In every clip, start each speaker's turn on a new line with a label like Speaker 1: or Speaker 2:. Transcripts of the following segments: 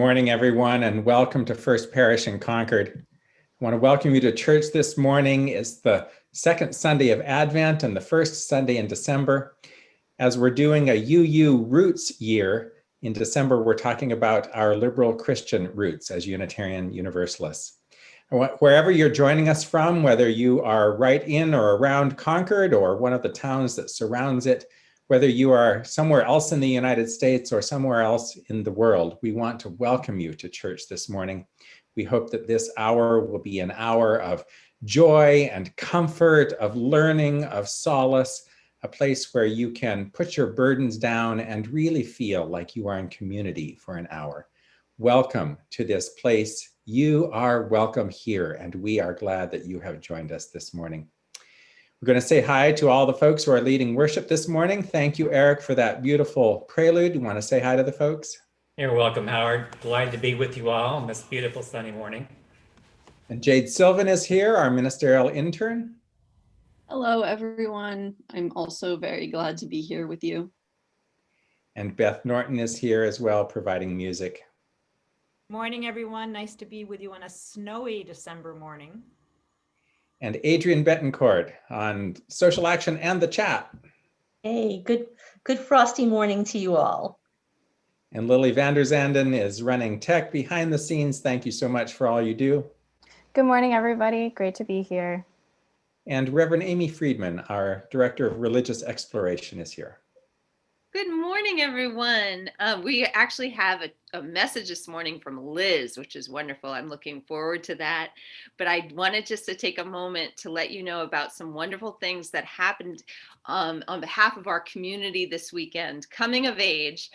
Speaker 1: morning, everyone, and welcome to First Parish in Concord. I want to welcome you to church this morning. It's the second Sunday of Advent and the first Sunday in December. As we're doing a UU Roots year, in December, we're talking about our liberal Christian roots as Unitarian Universalists. Wherever you're joining us from, whether you are right in or around Concord or one of the towns that surrounds it, whether you are somewhere else in the United States or somewhere else in the world, we want to welcome you to church this morning. We hope that this hour will be an hour of joy and comfort, of learning, of solace, a place where you can put your burdens down and really feel like you are in community for an hour. Welcome to this place. You are welcome here, and we are glad that you have joined us this morning. We're going to say hi to all the folks who are leading worship this morning. Thank you, Eric, for that beautiful prelude. You want to say hi to the folks?
Speaker 2: You're welcome, Howard. Delighted to be with you all on this beautiful sunny morning.
Speaker 1: And Jade Sylvan is here, our ministerial intern.
Speaker 3: Hello, everyone. I'm also very glad to be here with you.
Speaker 1: And Beth Norton is here as well, providing music.
Speaker 4: Morning, everyone. Nice to be with you on a snowy December morning.
Speaker 1: And Adrian Betancourt on social action and the chat.
Speaker 5: Hey, good frosty morning to you all.
Speaker 1: And Lily Vander Zanden is running tech behind the scenes. Thank you so much for all you do.
Speaker 6: Good morning, everybody. Great to be here.
Speaker 1: And Reverend Amy Friedman, our Director of Religious Exploration, is here.
Speaker 7: Good morning, everyone. We actually have a message this morning from Liz, which is wonderful. I'm looking forward to that. But I wanted just to take a moment to let you know about some wonderful things that happened on behalf of our community this weekend. Coming of Age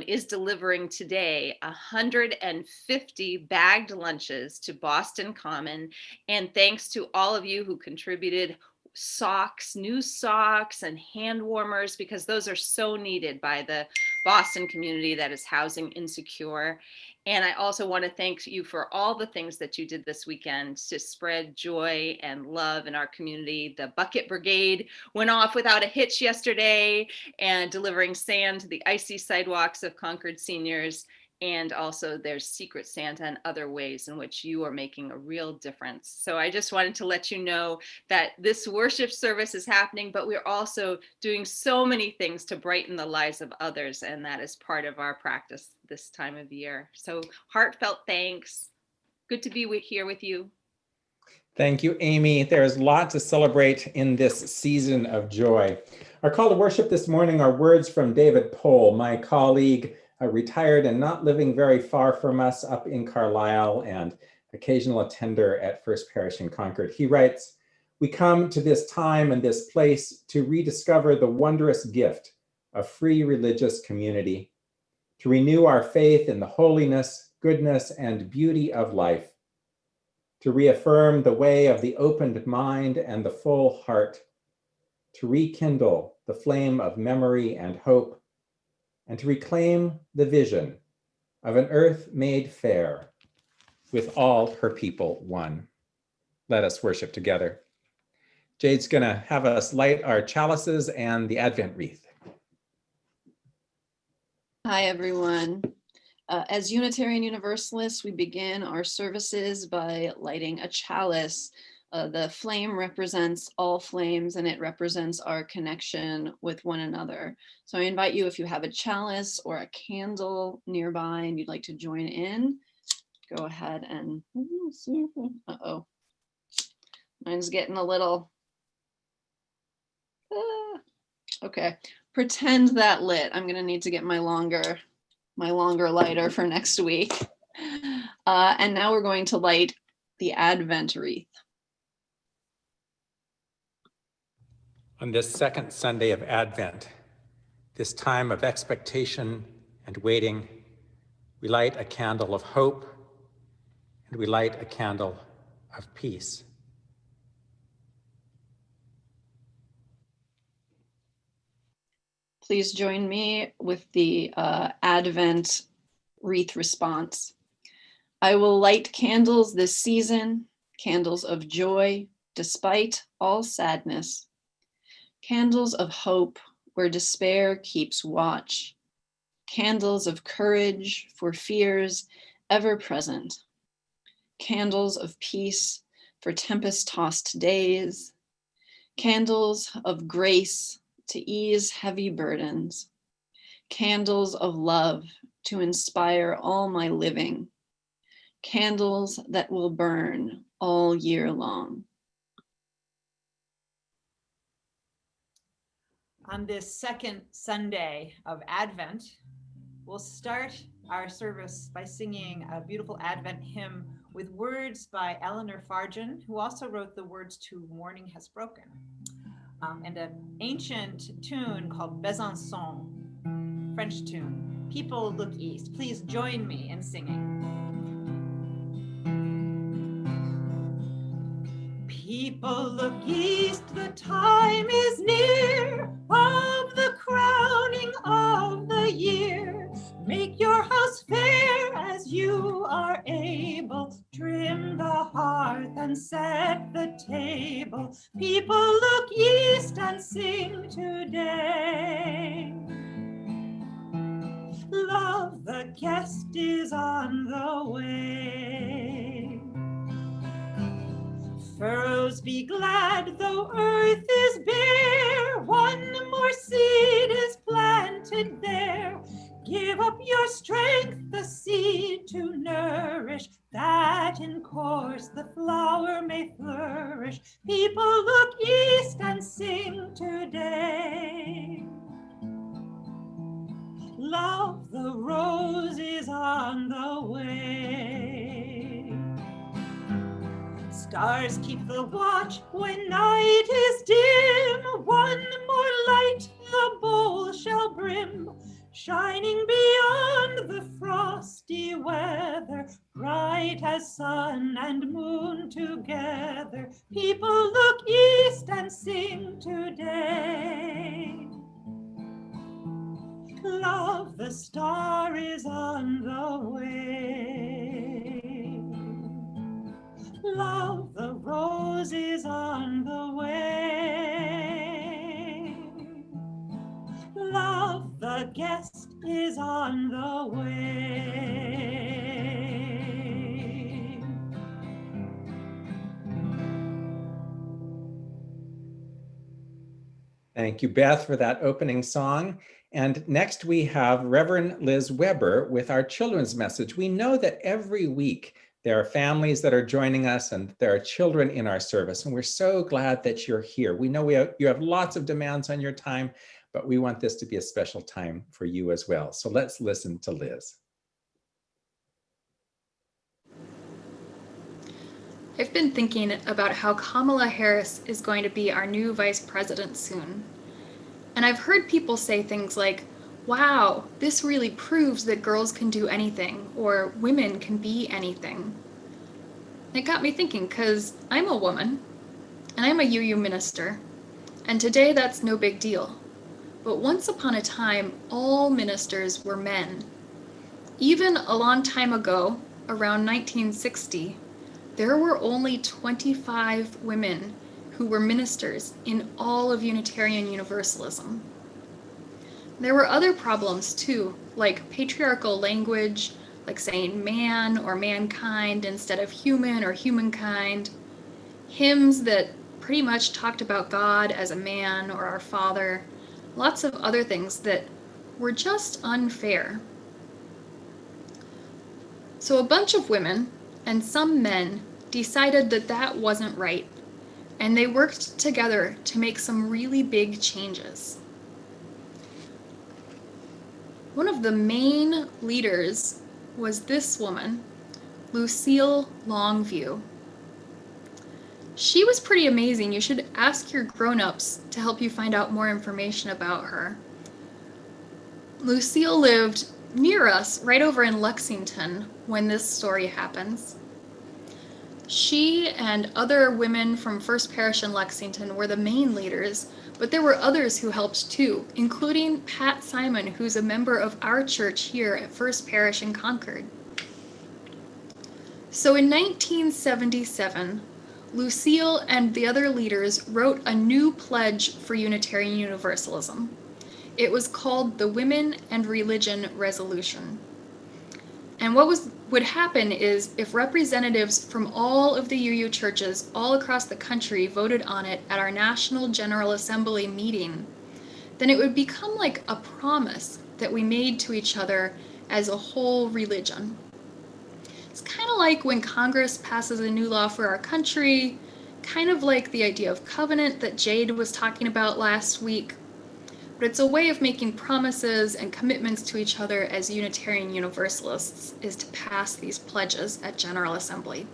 Speaker 7: is delivering today 150 bagged lunches to Boston Common. And thanks to all of you who contributed socks, new socks and hand warmers, because those are so needed by the Boston community that is housing insecure. And I also want to thank you for all the things that you did this weekend to spread joy and love in our community. The Bucket Brigade went off without a hitch yesterday and delivering sand to the icy sidewalks of Concord seniors. And also there's Secret Santa and other ways in which you are making a real difference. So I just wanted to let you know that this worship service is happening, but we're also doing so many things to brighten the lives of others. And that is part of our practice this time of year. So heartfelt thanks. Good to be here with you.
Speaker 1: Thank you, Amy. There's a lot to celebrate in this season of joy. Our call to worship this morning are words from David Pohl, my colleague, retired and not living very far from us up in Carlisle and occasional attender at First Parish in Concord. He writes, "We come to this time and this place to rediscover the wondrous gift of free religious community, to renew our faith in the holiness, goodness, and beauty of life, to reaffirm the way of the opened mind and the full heart, to rekindle the flame of memory and hope, and to reclaim the vision of an earth made fair, with all her people one." Let us worship together. Jade's gonna have us light our chalices and the Advent wreath.
Speaker 3: Hi, everyone. As Unitarian Universalists, we begin our services by lighting a chalice. The flame represents all flames, and it represents our connection with one another. So I invite you, if you have a chalice or a candle nearby and you'd like to join in, go ahead and, uh-oh, mine's getting a little, okay. Pretend that lit. I'm gonna need to get my longer lighter for next week. And now we're going to light the Advent wreath.
Speaker 1: On this second Sunday of Advent, this time of expectation and waiting, we light a candle of hope and we light a candle of peace.
Speaker 3: Please join me with the Advent wreath response. I will light candles this season, candles of joy despite all sadness, candles of hope where despair keeps watch, candles of courage for fears ever present, candles of peace for tempest-tossed days, candles of grace to ease heavy burdens, candles of love to inspire all my living, candles that will burn all year long.
Speaker 4: On this second Sunday of Advent, we'll start our service by singing a beautiful Advent hymn with words by Eleanor Fargen, who also wrote the words to Morning Has Broken, and an ancient tune called Besançon, French tune, People Look East. Please join me in singing. People look east, the time is near of the crowning of the year. Make your house fair as you are able. Trim the hearth and set the table. People look east and sing today. Love, the guest is on the way. Furrows be glad though earth is bare. One more seed is planted there. Give up your strength, the seed to nourish, that in course the flower may flourish. People look east and sing today. Love, the rose is on the way. Stars keep the watch when night is dim. One more light the bowl shall brim, shining beyond the frosty weather, bright as sun and moon together. People look east and sing today. Love, the star is on the way. Love, the rose is on the way. Love, the guest is on the way.
Speaker 1: Thank you, Beth, for that opening song. And next we have Reverend Liz Weber with our children's message. We know that every week there are families that are joining us and there are children in our service, and we're so glad that you're here. We know you have lots of demands on your time, but we want this to be a special time for you as well. So let's listen to Liz.
Speaker 8: I've been thinking about how Kamala Harris is going to be our new vice president soon. And I've heard people say things like, wow, this really proves that girls can do anything, or women can be anything. It got me thinking, because I'm a woman, and I'm a UU minister, and today that's no big deal. But once upon a time, all ministers were men. Even a long time ago, around 1960, there were only 25 women who were ministers in all of Unitarian Universalism. There were other problems too, like patriarchal language, like saying man or mankind instead of human or humankind, hymns that pretty much talked about God as a man or our Father, lots of other things that were just unfair. So a bunch of women and some men decided that that wasn't right, and they worked together to make some really big changes. One of the main leaders was this woman, Lucille Longview. She was pretty amazing. You should ask your grown-ups to help you find out more information about her. Lucille lived near us, right over in Lexington, when this story happens. She and other women from First Parish in Lexington were the main leaders, but there were others who helped too, including Pat Simon, who's a member of our church here at First Parish in Concord. So in 1977, Lucille and the other leaders wrote a new pledge for Unitarian Universalism. It was called the Women and Religion Resolution. And what would happen is if representatives from all of the UU churches all across the country voted on it at our National General Assembly meeting, then it would become like a promise that we made to each other as a whole religion. It's kind of like when Congress passes a new law for our country, kind of like the idea of covenant that Jade was talking about last week. But it's a way of making promises and commitments to each other as Unitarian Universalists is to pass these pledges at General Assembly.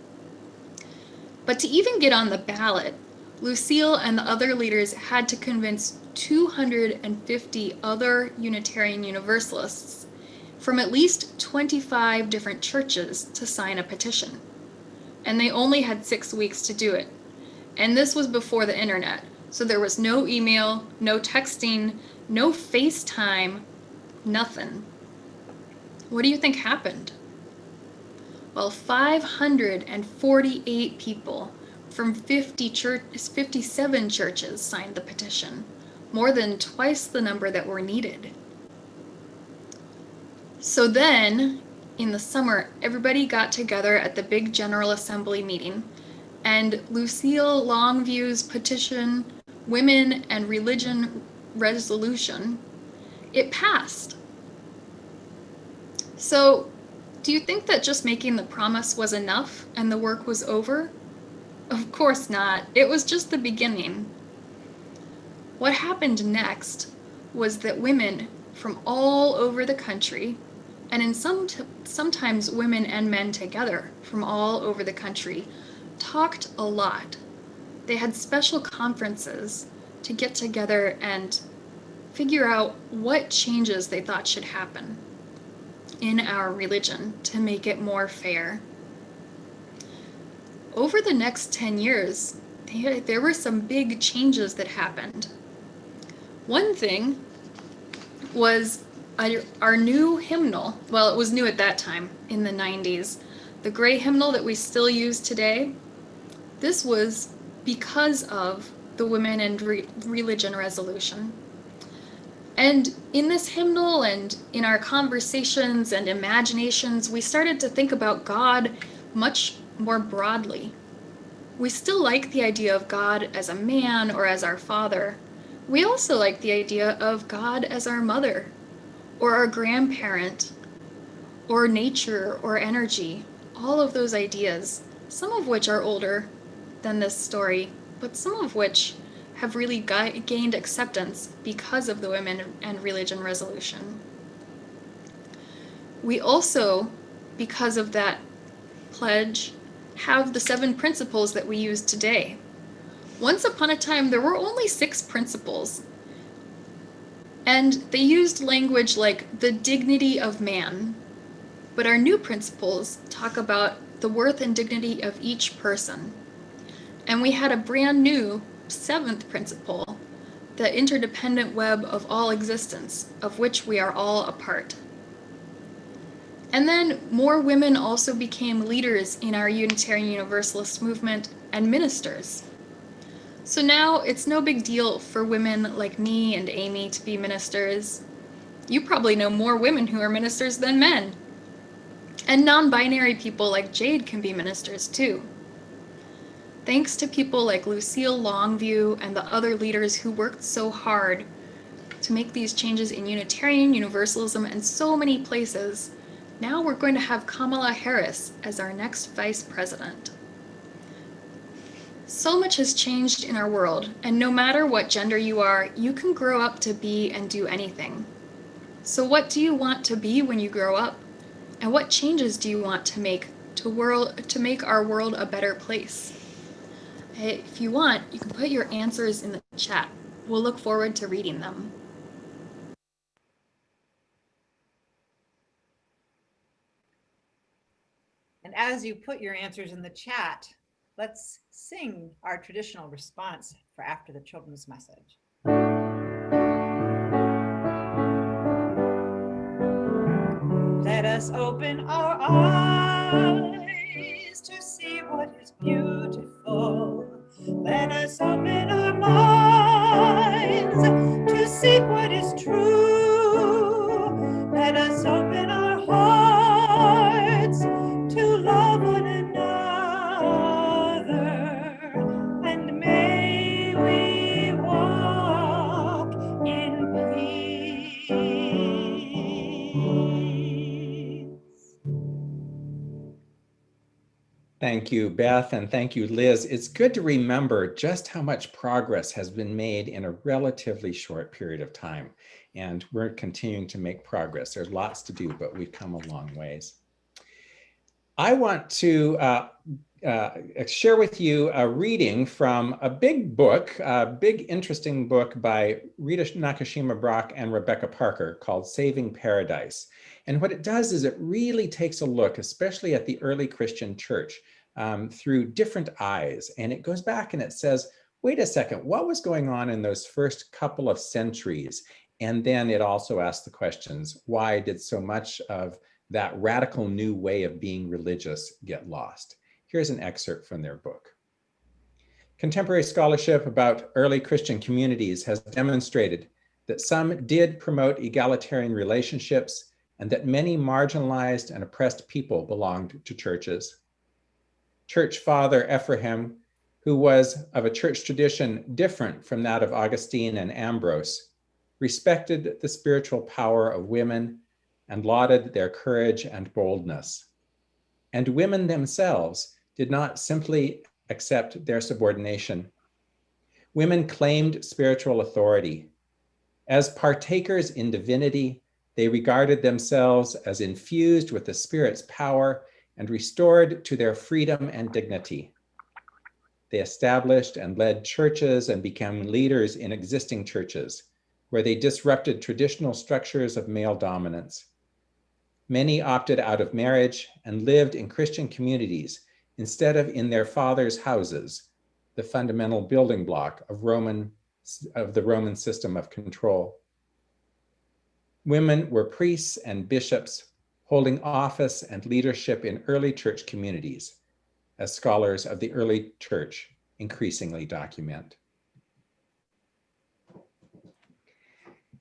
Speaker 8: But to even get on the ballot, Lucille and the other leaders had to convince 250 other Unitarian Universalists from at least 25 different churches to sign a petition. And they only had 6 weeks to do it. And this was before the internet. So there was no email, no texting, no FaceTime, nothing. What do you think happened? Well, 548 people from 57 churches signed the petition, more than twice the number that were needed. So then, in the summer, everybody got together at the big General Assembly meeting, and Lucille Longview's petition, Women and Religion Resolution, it passed. So, do you think that just making the promise was enough and the work was over? Of course not. It was just the beginning. What happened next was that women from all over the country, and in sometimes women and men together from all over the country, talked a lot. They had special conferences to get together and figure out what changes they thought should happen in our religion to make it more fair. Over the next 10 years, there were some big changes that happened. One thing was our new hymnal. Well, it was new at that time, in the 90s. The gray hymnal that we still use today, this was because of the Women and Religion Resolution. And in this hymnal and in our conversations and imaginations, we started to think about God much more broadly. We still like the idea of God as a man or as our father. We also like the idea of God as our mother or our grandparent or nature or energy. All of those ideas, some of which are older than this story, but some of which have really gained acceptance because of the Women and Religion Resolution. We also, because of that pledge, have the 7 principles that we use today. Once upon a time, there were only 6 principles, and they used language like the dignity of man. But our new principles talk about the worth and dignity of each person. And we had a brand new 7th principle, the interdependent web of all existence, of which we are all a part. And then more women also became leaders in our Unitarian Universalist movement and ministers. So now it's no big deal for women like me and Amy to be ministers. You probably know more women who are ministers than men. And non-binary people like Jade can be ministers too. Thanks to people like Lucille Longview and the other leaders who worked so hard to make these changes in Unitarian Universalism and so many places, now we're going to have Kamala Harris as our next vice president. So much has changed in our world, and no matter what gender you are, you can grow up to be and do anything. So what do you want to be when you grow up? And what changes do you want to make to make our world a better place? If you want, you can put your answers in the chat. We'll look forward to reading them.
Speaker 4: And as you put your answers in the chat, let's sing our traditional response for after the children's message. Let us open our eyes to see what is beautiful. Let us open our minds to seek what is true.
Speaker 1: Thank you, Beth, and thank you, Liz. It's good to remember just how much progress has been made in a relatively short period of time. And we're continuing to make progress. There's lots to do, but we've come a long ways. I want to share with you a reading from a big book, a big interesting book by Rita Nakashima-Brock and Rebecca Parker called Saving Paradise. And what it does is it really takes a look, especially at the early Christian church, through different eyes. And it goes back and it says, wait a second, what was going on in those first couple of centuries? And then it also asks the questions, why did so much of that radical new way of being religious get lost? Here's an excerpt from their book. Contemporary scholarship about early Christian communities has demonstrated that some did promote egalitarian relationships and that many marginalized and oppressed people belonged to churches. Church Father Ephraim, who was of a church tradition different from that of Augustine and Ambrose, respected the spiritual power of women and lauded their courage and boldness. And women themselves did not simply accept their subordination. Women claimed spiritual authority. As partakers in divinity, they regarded themselves as infused with the Spirit's power and restored to their freedom and dignity. They established and led churches and became leaders in existing churches, where they disrupted traditional structures of male dominance. Many opted out of marriage and lived in Christian communities instead of in their fathers' houses, the fundamental building block of the Roman system of control. Women were priests and bishops holding office and leadership in early church communities, as scholars of the early church increasingly document.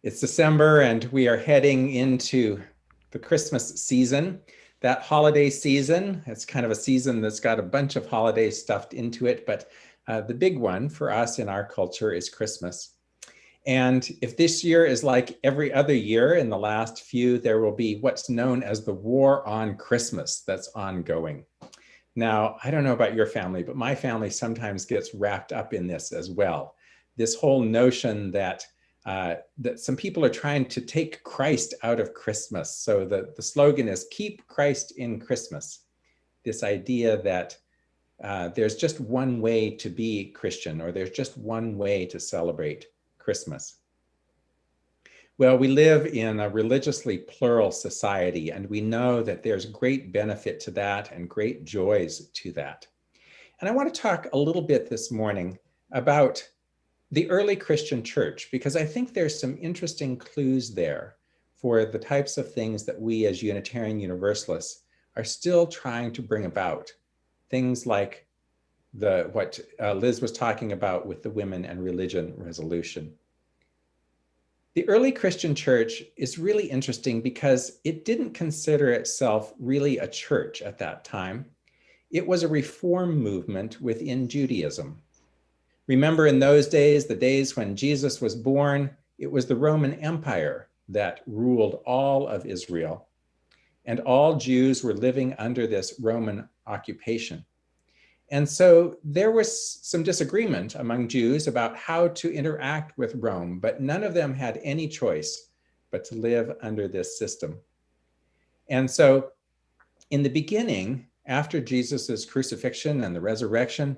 Speaker 1: It's December and we are heading into the Christmas season. That holiday season, it's kind of a season that's got a bunch of holidays stuffed into it, but the big one for us in our culture is Christmas. And if this year is like every other year in the last few, there will be what's known as the war on Christmas that's ongoing. Now, I don't know about your family, but my family sometimes gets wrapped up in this as well. This whole notion that some people are trying to take Christ out of Christmas. So the slogan is keep Christ in Christmas. This idea that there's just one way to be Christian, or there's just one way to celebrate Christmas. Well, we live in a religiously plural society, and we know that there's great benefit to that and great joys to that. And I want to talk a little bit this morning about the early Christian church, because I think there's some interesting clues there for the types of things that we as Unitarian Universalists are still trying to bring about. Things like what Liz was talking about with the women and religion resolution. The early Christian church is really interesting because it didn't consider itself really a church at that time. It was a reform movement within Judaism. Remember, in those days, the days when Jesus was born, it was the Roman Empire that ruled all of Israel, and all Jews were living under this Roman occupation. And so there was some disagreement among Jews about how to interact with Rome, but none of them had any choice but to live under this system. And so in the beginning, after Jesus's crucifixion and the resurrection,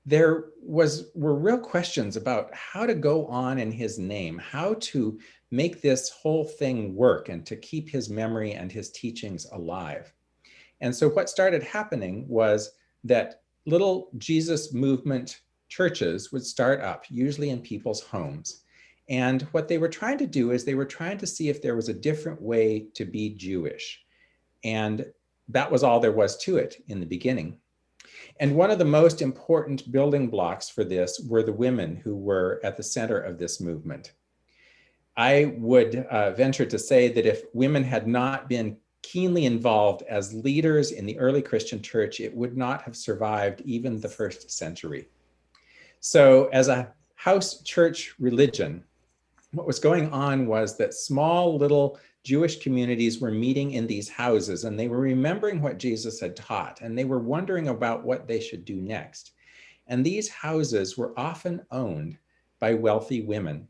Speaker 1: there were real questions about how to go on in his name, how to make this whole thing work and to keep his memory and his teachings alive. And so what started happening was that little Jesus movement churches would start up, usually in people's homes. And what they were trying to do is they were trying to see if there was a different way to be Jewish. And that was all there was to it in the beginning. And one of the most important building blocks for this were the women who were at the center of this movement. I would venture to say that if women had not been keenly involved as leaders in the early Christian church, it would not have survived even the first century. So as a house church religion, what was going on was that small little Jewish communities were meeting in these houses, and they were remembering what Jesus had taught, and they were wondering about what they should do next. And these houses were often owned by wealthy women.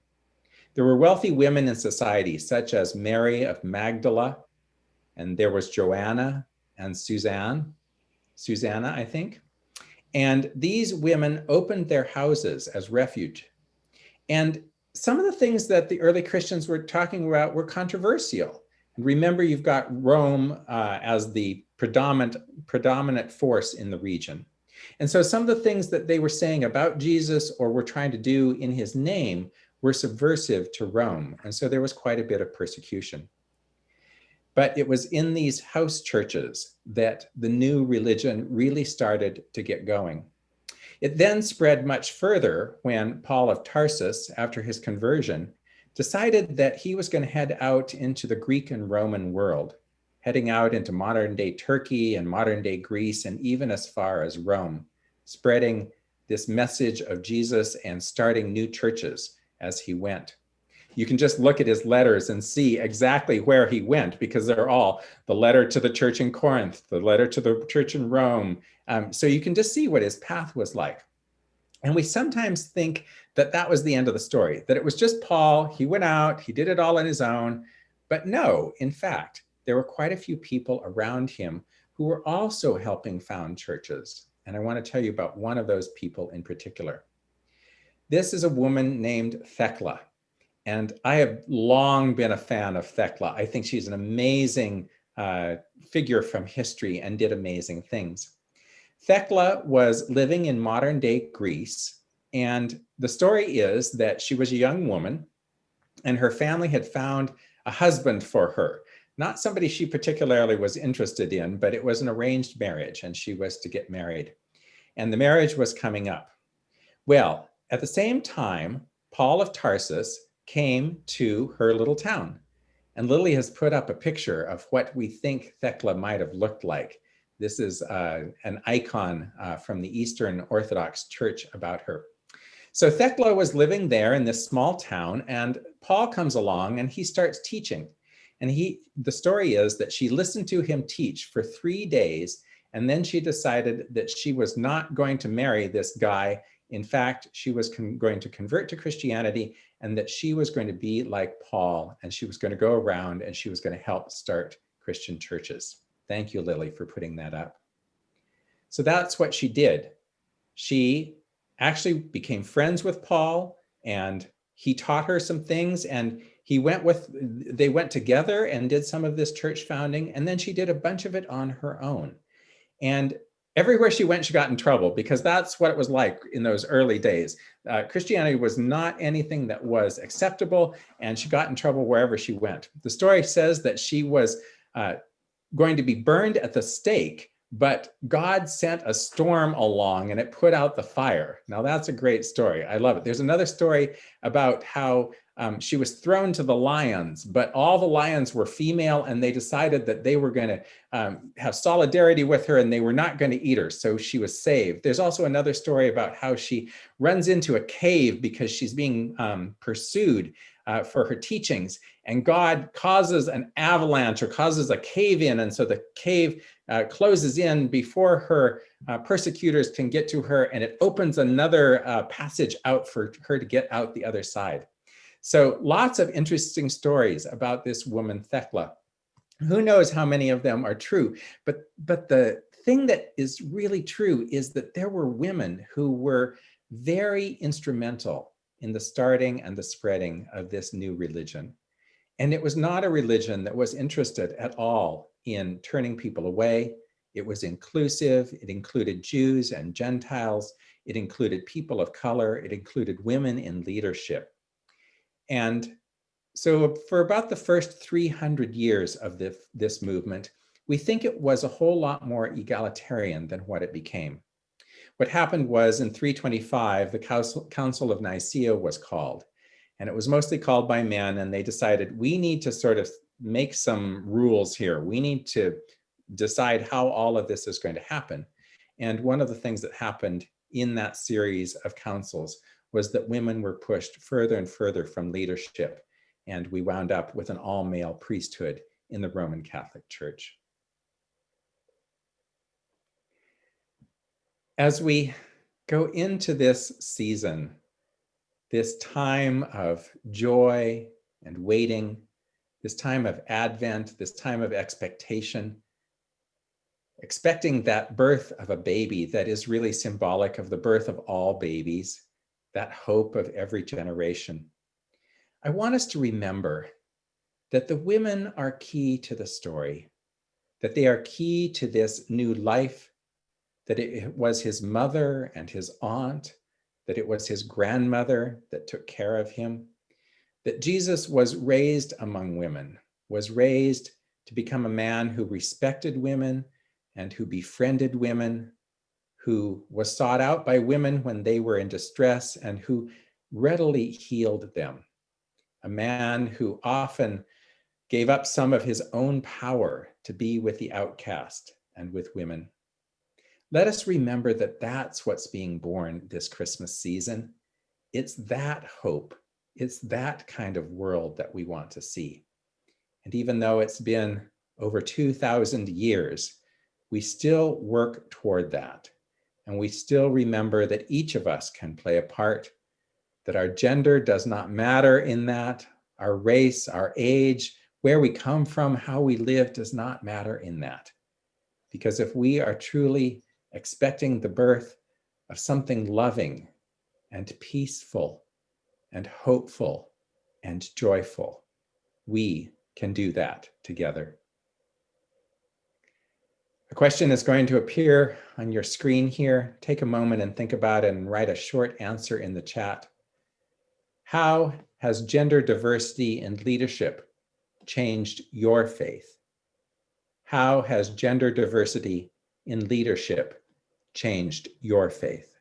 Speaker 1: There were wealthy women in society, such as Mary of Magdala, and there was Joanna and Susanna, I think. And these women opened their houses as refuge. And some of the things that the early Christians were talking about were controversial. And remember, you've got Rome as the predominant force in the region. And so some of the things that they were saying about Jesus or were trying to do in his name were subversive to Rome. And so there was quite a bit of persecution. But it was in these house churches that the new religion really started to get going. It then spread much further when Paul of Tarsus, after his conversion, decided that he was going to head out into the Greek and Roman world, heading out into modern day Turkey and modern day Greece, and even as far as Rome, spreading this message of Jesus and starting new churches as he went. You can just look at his letters and see exactly where he went, because they're all the letter to the church in Corinth, the letter to the church in Rome. So you can just see what his path was like. And we sometimes think that that was the end of the story, that it was just Paul, he went out, he did it all on his own. But no, in fact, there were quite a few people around him who were also helping found churches. And I want to tell you about one of those people in particular. This is a woman named Thecla. And I have long been a fan of Thecla. I think she's an amazing figure from history and did amazing things. Thecla was living in modern day Greece. And the story is that she was a young woman and her family had found a husband for her. Not somebody she particularly was interested in, but it was an arranged marriage and she was to get married. And the marriage was coming up. Well, at the same time, Paul of Tarsus came to her little town. And Lily has put up a picture of what we think Thecla might have looked like. This is an icon from the Eastern Orthodox Church about her. So Thecla was living there in this small town, and Paul comes along and he starts teaching. And the story is that she listened to him teach for 3 days, and then she decided that she was not going to marry this guy. In fact, she was going to convert to Christianity, and that she was going to be like Paul, and she was going to go around and she was going to help start Christian churches. Thank you, Lily, for putting that up. So that's what she did. She actually became friends with Paul, and he taught her some things, and they went together and did some of this church founding, and then she did a bunch of it on her own. And everywhere she went, she got in trouble, because that's what it was like in those early days. Christianity was not anything that was acceptable, and she got in trouble wherever she went. The story says that she was going to be burned at the stake, but God sent a storm along and it put out the fire. Now that's a great story. I love it. There's another story about how she was thrown to the lions, but all the lions were female, and they decided that they were going to have solidarity with her and they were not going to eat her. So she was saved. There's also another story about how she runs into a cave because she's being pursued for her teachings, and God causes an avalanche or causes a cave in. And so the cave closes in before her persecutors can get to her, and it opens another passage out for her to get out the other side. So lots of interesting stories about this woman, Thecla. Who knows how many of them are true, but the thing that is really true is that there were women who were very instrumental in the starting and the spreading of this new religion. And it was not a religion that was interested at all in turning people away. It was inclusive. It included Jews and Gentiles. It included people of color. It included women in leadership. And so for about the first 300 years of this movement, we think it was a whole lot more egalitarian than what it became. What happened was in 325, the Council of Nicaea was called, and it was mostly called by men, and they decided we need to sort of make some rules here. We need to decide how all of this is going to happen. And one of the things that happened in that series of councils was that women were pushed further and further from leadership. and we wound up with an all-male priesthood in the Roman Catholic Church. As we go into this season, this time of joy and waiting, this time of Advent, this time of expectation, expecting that birth of a baby that is really symbolic of the birth of all babies, that hope of every generation, I want us to remember that the women are key to the story, that they are key to this new life, that it was his mother and his aunt, that it was his grandmother that took care of him, that Jesus was raised among women, was raised to become a man who respected women and who befriended women, who was sought out by women when they were in distress and who readily healed them. A man who often gave up some of his own power to be with the outcast and with women. Let us remember that that's what's being born this Christmas season. It's that hope. It's that kind of world that we want to see. And even though it's been over 2,000 years, we still work toward that. And we still remember that each of us can play a part, that our gender does not matter in that, our race, our age, where we come from, how we live does not matter in that. Because if we are truly expecting the birth of something loving and peaceful and hopeful and joyful, we can do that together. A question is going to appear on your screen here. Take a moment and think about it and write a short answer in the chat. How has gender diversity in leadership changed your faith? How has gender diversity in leadership changed your faith?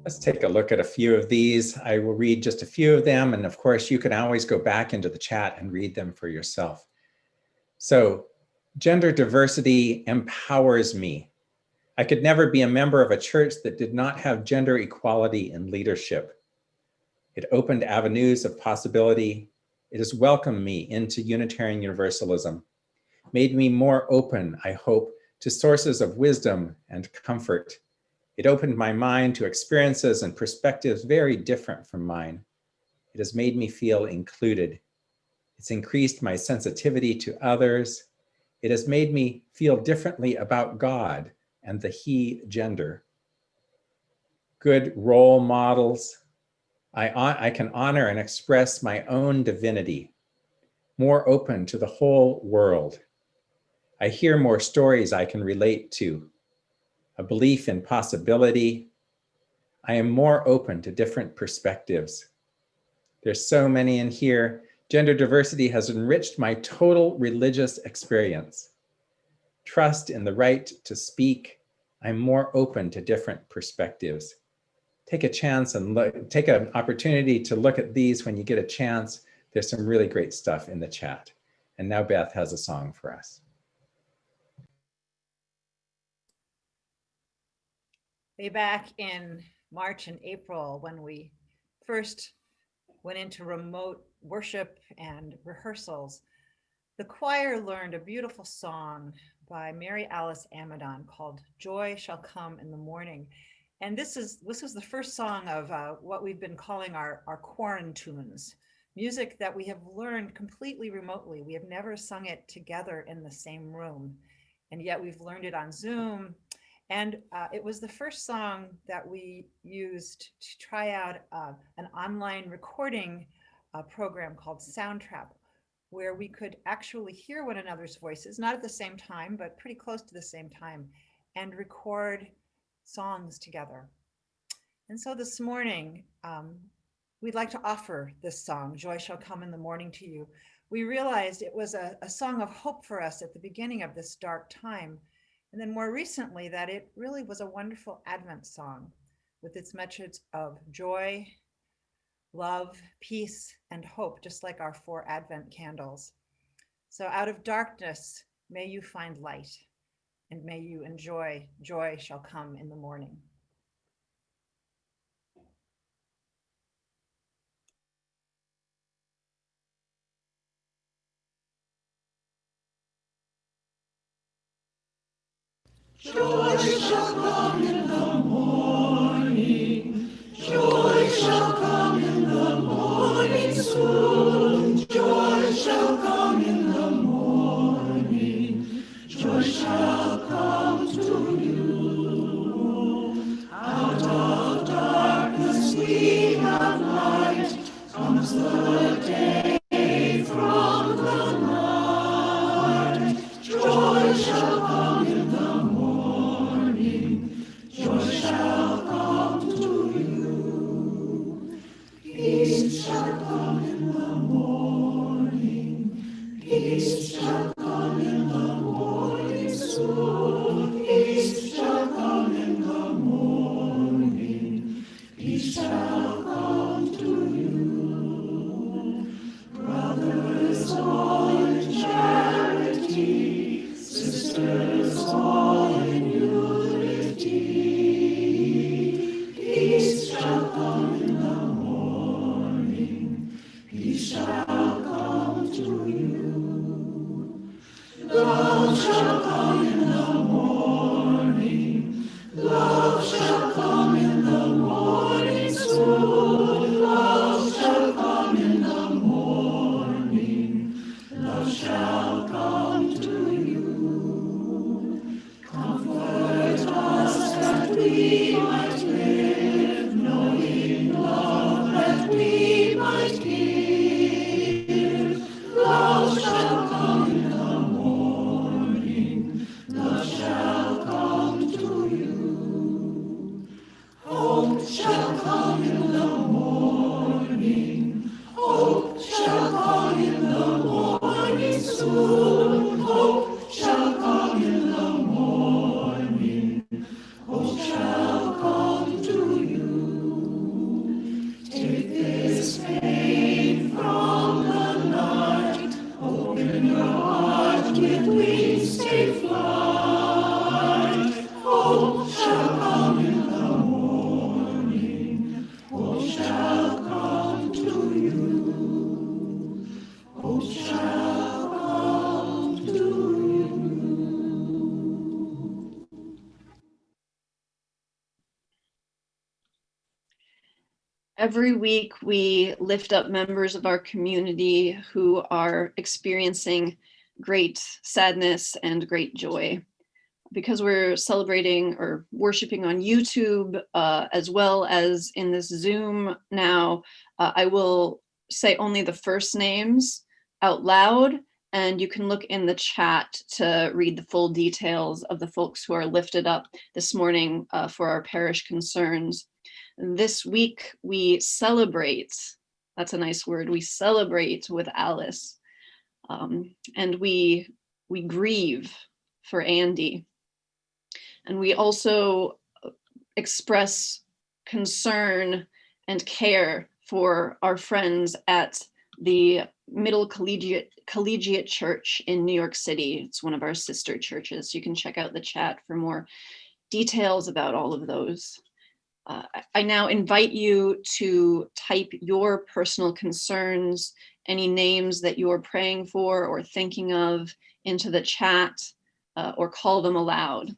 Speaker 1: Let's take a look at a few of these. I will read just a few of them. And of course, you can always go back into the chat and read them for yourself. So, gender diversity empowers me. I could never be a member of a church that did not have gender equality in leadership. It opened avenues of possibility. It has welcomed me into Unitarian Universalism, made me more open, I hope, to sources of wisdom and comfort. It opened my mind to experiences and perspectives very different from mine. It has made me feel included. It's increased my sensitivity to others. It has made me feel differently about God and the he gender. Good role models. I can honor and express my own divinity. more open to the whole world. I hear more stories I can relate to, a belief in possibility. I am more open to different perspectives. There's so many in here. Gender diversity has enriched my total religious experience. Trust in the right to speak. I'm more open to different perspectives. Take a chance and take an opportunity to look at these when you get a chance. There's some really great stuff in the chat. And now Beth has a song for us.
Speaker 4: Way back in March and April, when we first went into remote worship and rehearsals, the choir learned a beautiful song by Mary Alice Amadon called "Joy Shall Come in the Morning." And this was the first song of what we've been calling our quarantunes, music that we have learned completely remotely. We have never sung it together in the same room, and yet we've learned it on Zoom. And it was the first song that we used to try out an online recording program called Soundtrap, where we could actually hear one another's voices, not at the same time, but pretty close to the same time, and record songs together. And so this morning, we'd like to offer this song, "Joy Shall Come in the Morning," to you. We realized it was a song of hope for us at the beginning of this dark time. And then more recently, that it really was a wonderful Advent song with its message of joy, love, peace, and hope, just like our 4 Advent candles. So out of darkness, may you find light, and may you enjoy "Joy Shall Come in the Morning."
Speaker 9: Joy shall come in the morning. Joy shall come in the morning soon. Joy shall come in the morning. Joy shall come to you. Out of darkness we have light. Comes the day from the Lord. Joy shall come in the morning. Joy shall come to you. Peace shall come in the morning. Peace shall come in the morning soon. Peace shall come in the morning. Peace shall come to you. Brothers all in charity, sisters all in unity. Peace shall come in the morning. Peace shall come to you. Love shall come in the morning. Love shall come in the morning soon. Love shall come in the morning. Love shall come to you. Comfort us that we might live, knowing love that we might give. Love shall come in the morning. Love shall come to you. Hope shall come in the morning. Hope shall come in the morning soon. Hope shall come in the morning. Hope shall come to you. Take this pain from the night. Open your heart with wings, take flight. Hope shall come in the morning. Hope shall come to you. Hope shall come to you.
Speaker 3: Every week, we lift up members of our community who are experiencing great sadness and great joy. Because we're celebrating or worshiping on YouTube, as well as in this Zoom now, I will say only the first names out loud, and you can look in the chat to read the full details of the folks who are lifted up this morning for our parish concerns. This week we celebrate, that's a nice word, we celebrate with Alice, and we grieve for Andy. And we also express concern and care for our friends at the Middle Collegiate Church in New York City. It's one of our sister churches. You can check out the chat for more details about all of those. I now invite you to type your personal concerns, any names that you're praying for or thinking of, into the chat, or call them aloud.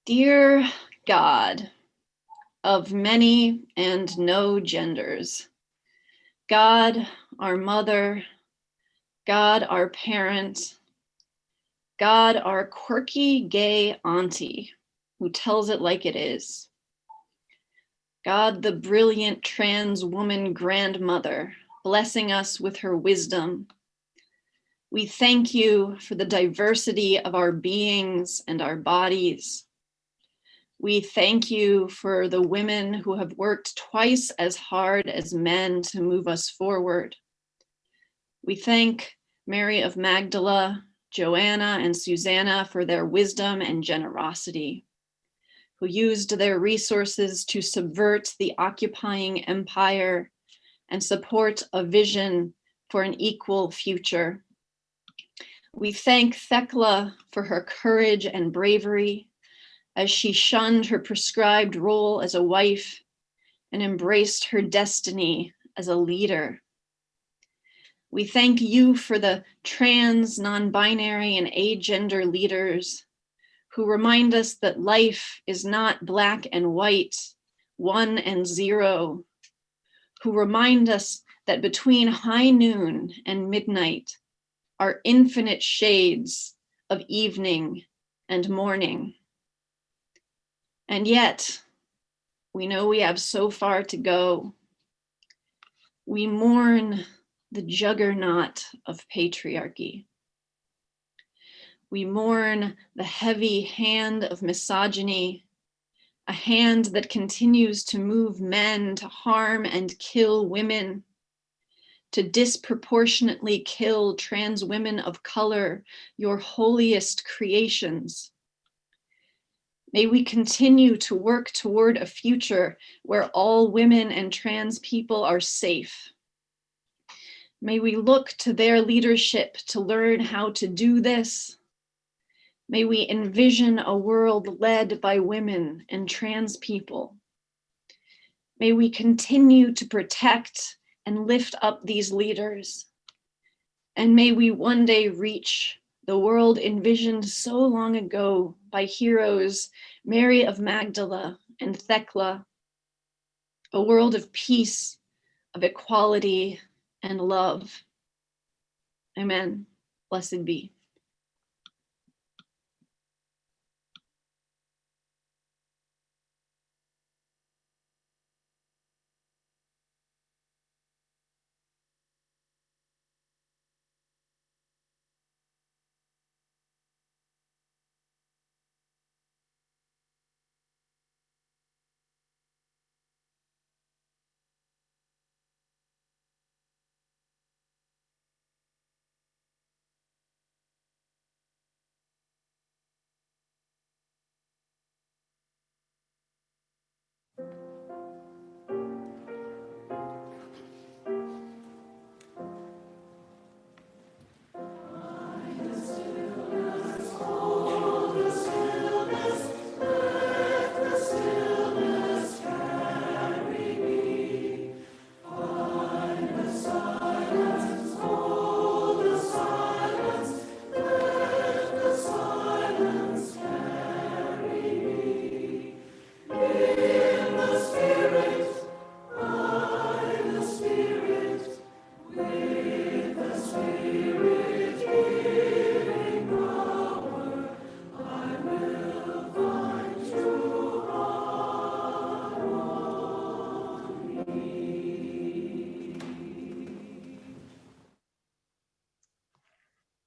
Speaker 3: Dear God, of many and no genders, God, our mother, God, our parent, God, our quirky gay auntie who tells it like it is, God, the brilliant trans woman grandmother, blessing us with her wisdom. We thank you for the diversity of our beings and our bodies. We thank you for the women who have worked twice as hard as men to move us forward. We thank Mary of Magdala, Joanna, and Susanna for their wisdom and generosity, who used their resources to subvert the occupying empire and support a vision for an equal future. We thank Thecla for her courage and bravery, as she shunned her prescribed role as a wife and embraced her destiny as a leader. We thank you for the trans, non-binary, and agender leaders who remind us that life is not black and white, 1 and 0, who remind us that between high noon and midnight are infinite shades of evening and morning. And yet, we know we have so far to go. We mourn the juggernaut of patriarchy. We mourn the heavy hand of misogyny a hand that continues to move men to harm and kill women, to disproportionately kill trans women of color, your holiest creations. May we continue to work toward a future where all women and trans people are safe. May we look to their leadership to learn how to do this. May we envision a world led by women and trans people. May we continue to protect and lift up these leaders. And may we one day reach the world envisioned so long ago by heroes Mary of Magdala and Thecla, a world of peace, of equality, and love. Amen. Blessed be.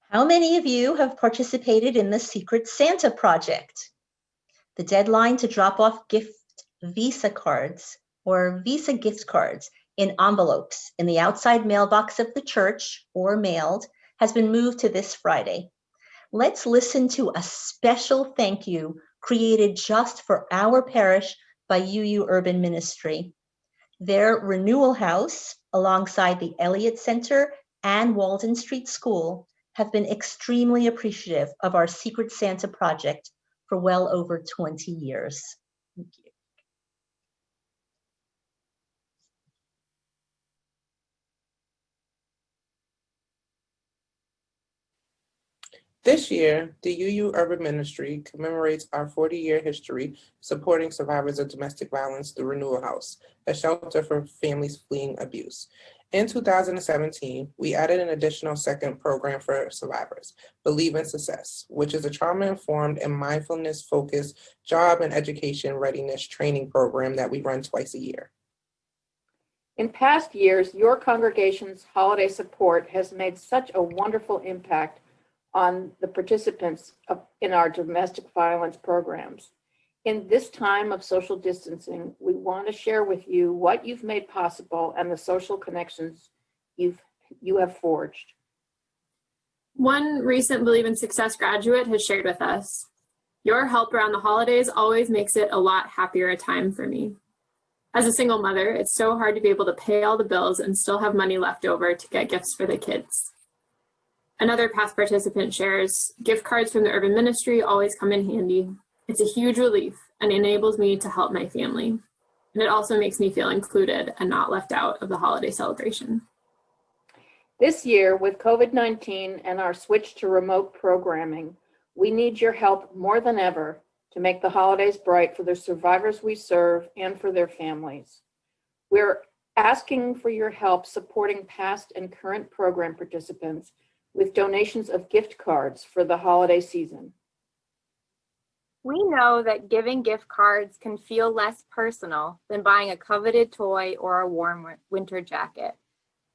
Speaker 5: How many of you have participated in the Secret Santa project? The deadline to drop off Visa cards or Visa gift cards in envelopes in the outside mailbox of the church or mailed has been moved to this Friday. Let's listen to a special thank you created just for our parish by UU Urban Ministry. Their renewal house alongside the Elliott Center and Walden Street School have been extremely appreciative of our Secret Santa project for well over 20 years. Thank you.
Speaker 10: This year, the UU Urban Ministry commemorates our 40-year history supporting survivors of domestic violence through Renewal House, a shelter for families fleeing abuse. In 2017, we added an additional second program for survivors, Believe in Success, which is a trauma-informed and mindfulness-focused job and education readiness training program that we run twice a year.
Speaker 11: In past years, your congregation's holiday support has made such a wonderful impact on the participants in our domestic violence programs. In this time of social distancing, we want to share with you what you've made possible and the social connections you have forged.
Speaker 12: One recent Believe in Success graduate has shared with us, "Your help around the holidays always makes it a lot happier a time for me. As a single mother, it's so hard to be able to pay all the bills and still have money left over to get gifts for the kids." Another past participant shares, "Gift cards from the Urban Ministry always come in handy. It's a huge relief and enables me to help my family. And it also makes me feel included and not left out of the holiday celebration."
Speaker 11: This year, with COVID-19 and our switch to remote programming, we need your help more than ever to make the holidays bright for the survivors we serve and for their families. We're asking for your help supporting past and current program participants with donations of gift cards for the holiday season.
Speaker 6: We know that giving gift cards can feel less personal than buying a coveted toy or a warm winter jacket.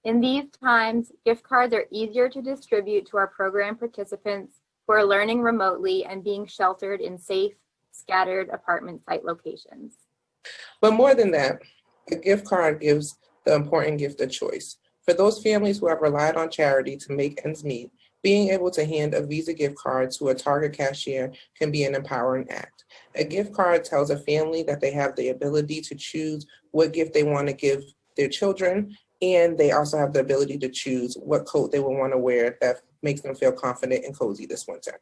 Speaker 6: In these times, gift cards are easier to distribute to our program participants who are learning remotely and being sheltered in safe, scattered apartment site locations.
Speaker 10: But more than that, a gift card gives the important gift of choice. For those families who have relied on charity to make ends meet, being able to hand a Visa gift card to a Target cashier can be an empowering act. A gift card tells a family that they have the ability to choose what gift they want to give their children, and they also have the ability to choose what coat they will want to wear that makes them feel confident and cozy this winter.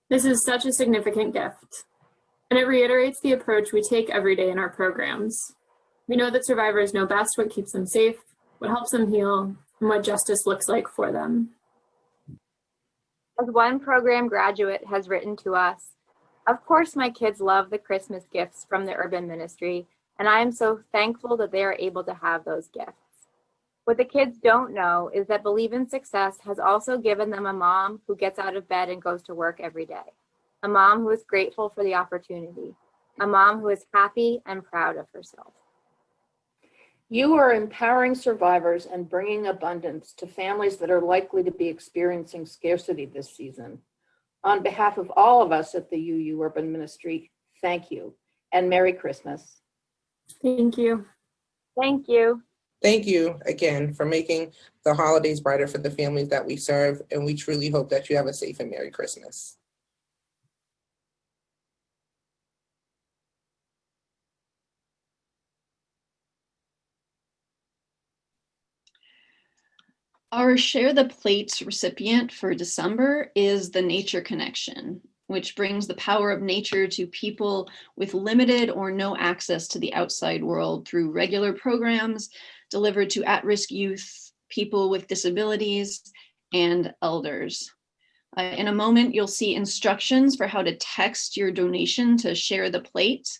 Speaker 12: This is such a significant gift, and it reiterates the approach we take every day in our programs. We know that survivors know best what keeps them safe, what helps them heal, and what justice looks like for them.
Speaker 6: As one program graduate has written to us, of course my kids love the Christmas gifts from the urban ministry, and I am so thankful that they are able to have those gifts. What the kids don't know is that Believe in Success has also given them a mom who gets out of bed and goes to work every day, a mom who is grateful for the opportunity, a mom who is happy and proud of herself.
Speaker 11: You are empowering survivors and bringing abundance to families that are likely to be experiencing scarcity this season. On behalf of all of us at the UU Urban Ministry, thank you and Merry Christmas.
Speaker 12: Thank you.
Speaker 6: Thank you.
Speaker 10: Thank you again for making the holidays brighter for the families that we serve, and we truly hope that you have a safe and Merry Christmas.
Speaker 3: Our Share the Plates recipient for December is the Nature Connection, which brings the power of nature to people with limited or no access to the outside world through regular programs delivered to at-risk youth, people with disabilities, and elders. In a moment, you'll see instructions for how to text your donation to Share the Plate.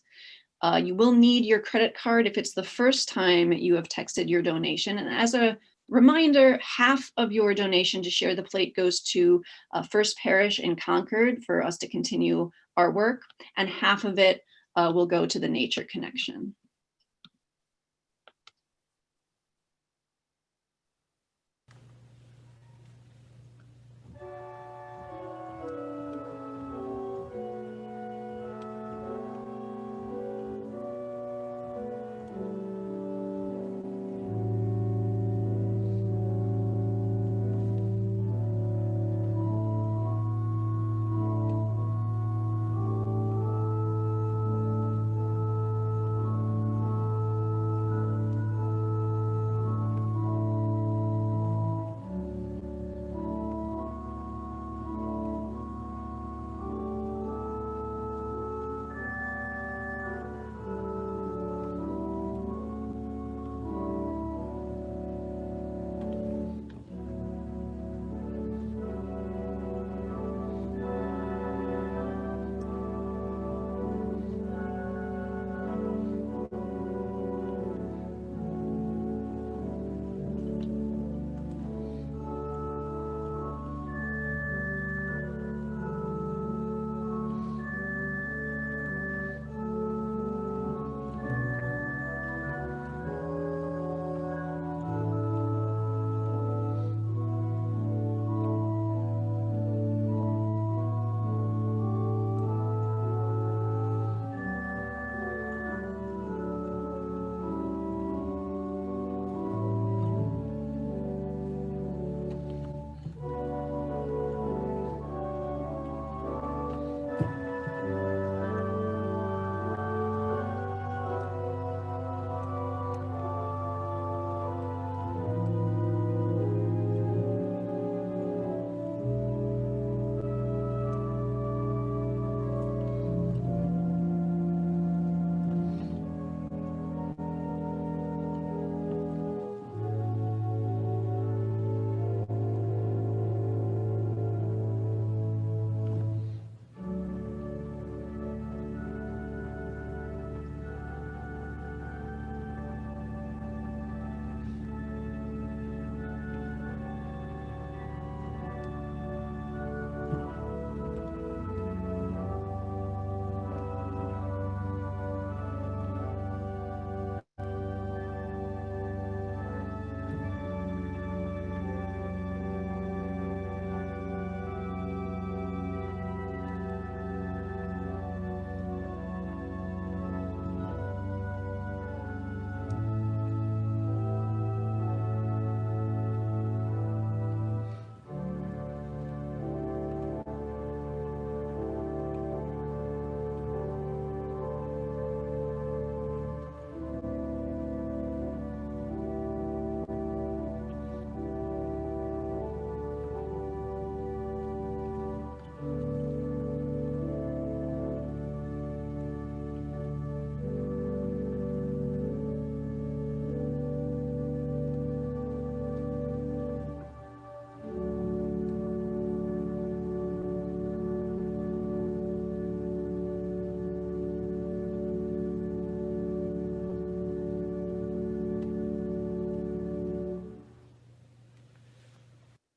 Speaker 3: You will need your credit card if it's the first time you have texted your donation. And as a reminder, half of your donation to Share the Plate goes to First Parish in Concord for us to continue our work, and half of it will go to the Nature Connection.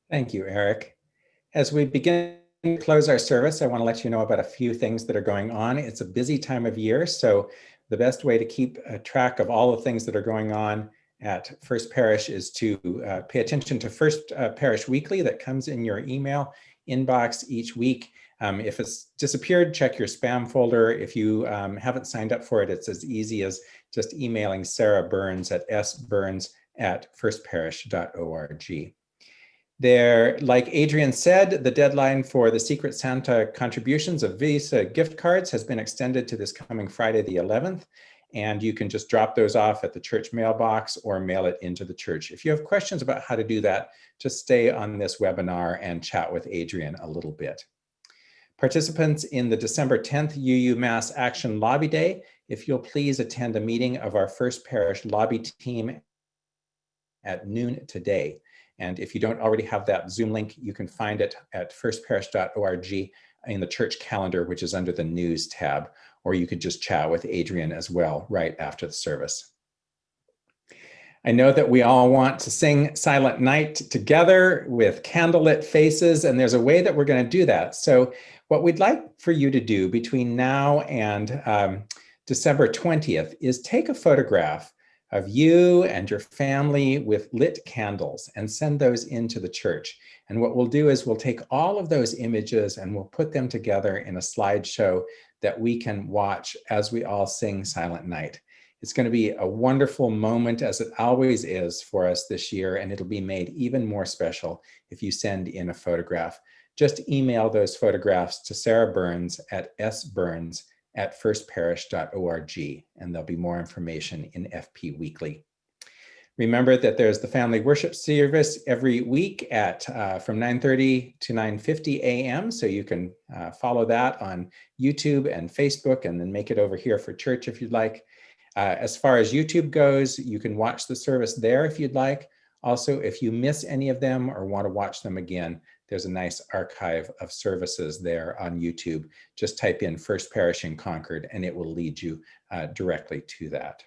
Speaker 1: Thank you, Eric. As we begin to close our service, I want to let you know about a few things that are going on. It's a busy time of year, so the best way to keep track of all the things that are going on at First Parish is to pay attention to First Parish Weekly that comes in your email inbox each week. If it's disappeared, check your spam folder. If you haven't signed up for it, it's as easy as just emailing Sarah Burns at sburns@firstparish.org. There, like Adrian said, the deadline for the Secret Santa contributions of Visa gift cards has been extended to this coming Friday the 11th, and you can just drop those off at the church mailbox or mail it into the church. If you have questions about how to do that, just stay on this webinar and chat with Adrian a little bit. Participants in the December 10th UU Mass Action Lobby Day, if you'll please attend a meeting of our First Parish lobby team at noon today. And if you don't already have that Zoom link, you can find it at firstparish.org in the church calendar, which is under the news tab, or you could just chat with Adrian as well right after the service. I know that we all want to sing Silent Night together with candlelit faces, and there's a way that we're going to do that. So what we'd like for you to do between now and December 20th is take a photograph of you and your family with lit candles and send those into the church. And what we'll do is we'll take all of those images and we'll put them together in a slideshow that we can watch as we all sing Silent Night. It's going to be a wonderful moment, as it always is for us this year, and it'll be made even more special if you send in a photograph. Just email those photographs to Sarah Burns at sburns@firstparish.org, and there'll be more information in FP Weekly. Remember that there's the family worship service every week at from 9:30 to 9:50 a.m. So you can follow that on YouTube and Facebook, and then make it over here for church if you'd like. As far as YouTube goes, you can watch the service there if you'd like. Also, if you miss any of them or want to watch them again, there's a nice archive of services there on YouTube. Just type in First Parish in Concord and it will lead you directly to that.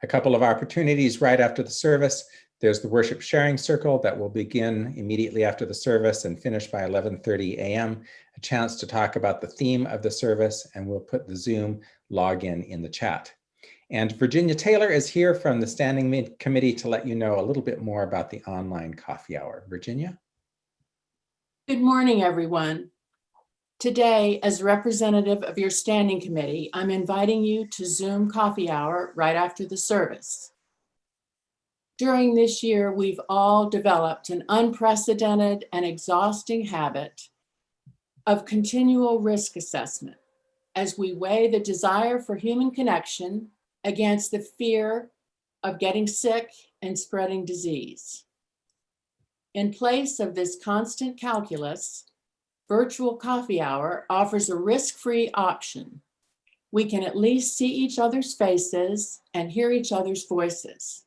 Speaker 1: A couple of opportunities right after the service. There's the worship sharing circle that will begin immediately after the service and finish by 11:30 a.m. A chance to talk about the theme of the service, and we'll put the Zoom login in the chat. And Virginia Taylor is here from the Standing Committee to let you know a little bit more about the online coffee hour. Virginia?
Speaker 13: Good morning, everyone. Today, as representative of your Standing Committee, I'm inviting you to Zoom coffee hour right after the service. During this year, we've all developed an unprecedented and exhausting habit of continual risk assessment as we weigh the desire for human connection against the fear of getting sick and spreading disease. In place of this constant calculus, virtual coffee hour offers a risk-free option. We can at least see each other's faces and hear each other's voices.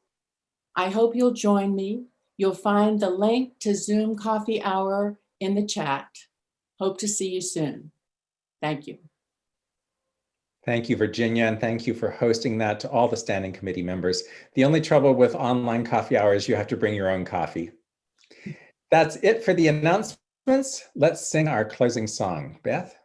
Speaker 13: I hope you'll join me. You'll find the link to Zoom coffee hour in the chat. Hope to see you soon. Thank you.
Speaker 1: Thank you, Virginia, and thank you for hosting that to all the Standing Committee members. The only trouble with online coffee hour is you have to bring your own coffee. That's it for the announcements. Let's sing our closing song. Beth?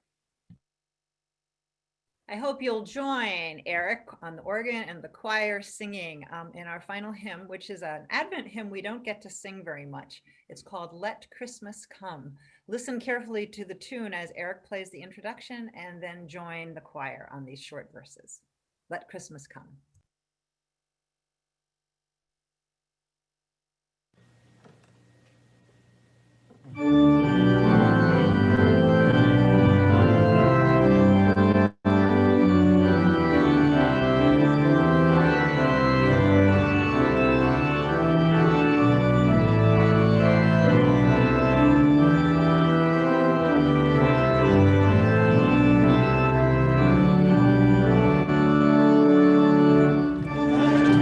Speaker 4: I hope you'll join Eric on the organ and the choir singing in our final hymn, which is an Advent hymn we don't get to sing very much. It's called Let Christmas Come. Listen carefully to the tune as Eric plays the introduction, and then join the choir on these short verses. Let Christmas Come.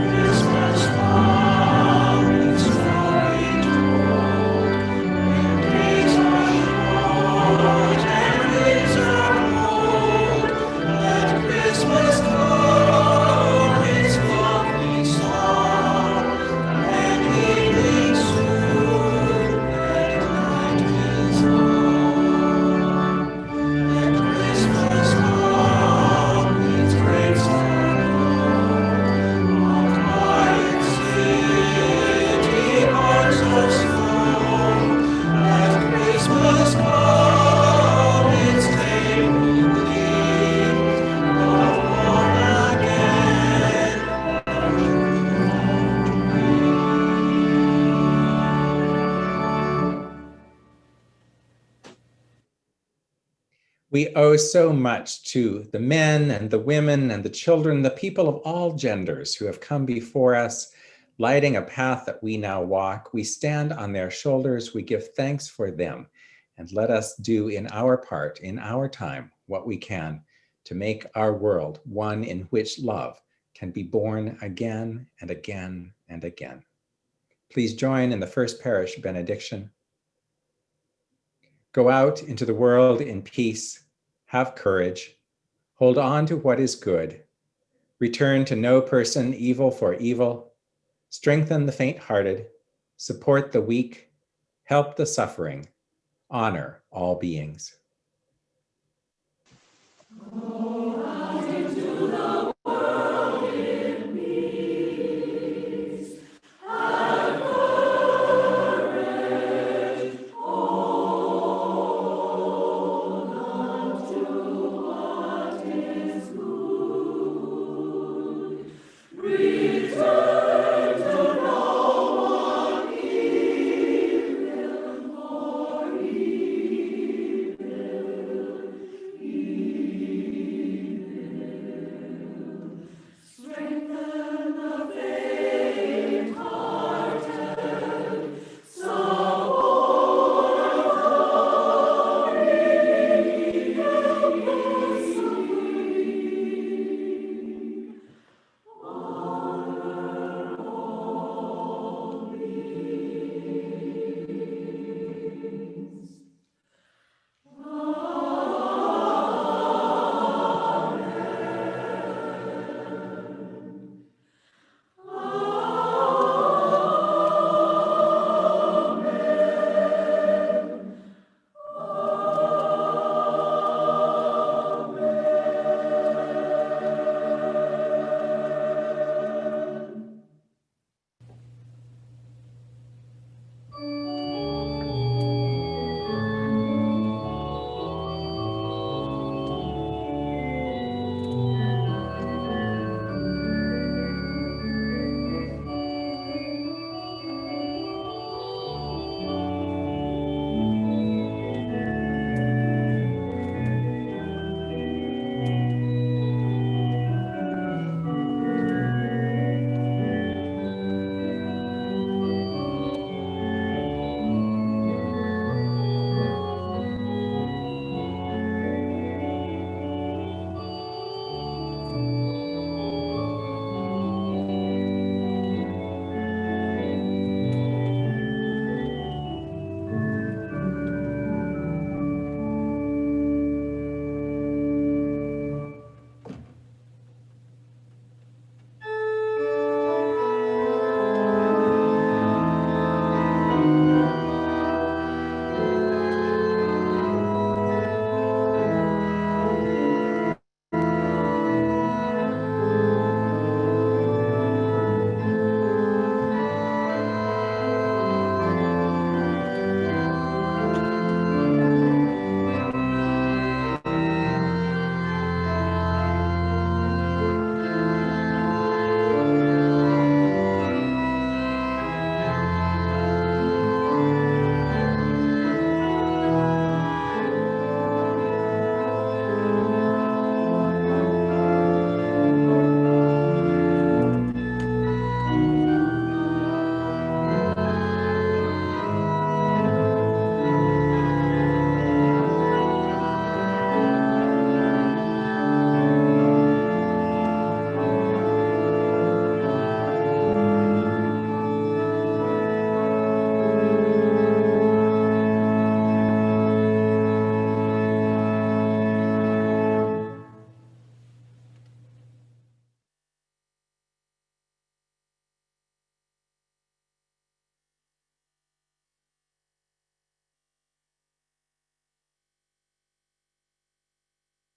Speaker 9: Christmas come, its glory told, and days
Speaker 1: We owe so much to the men and the women and the children, the people of all genders who have come before us, lighting a path that we now walk. We stand on their shoulders. We give thanks for them. And let us do in our part, in our time, what we can to make our world one in which love can be born again and again and again. Please join in the First Parish benediction. Go out into the world in peace, have courage, hold on to what is good, return to no person evil for evil, strengthen the faint-hearted, support the weak, help the suffering, honor all beings.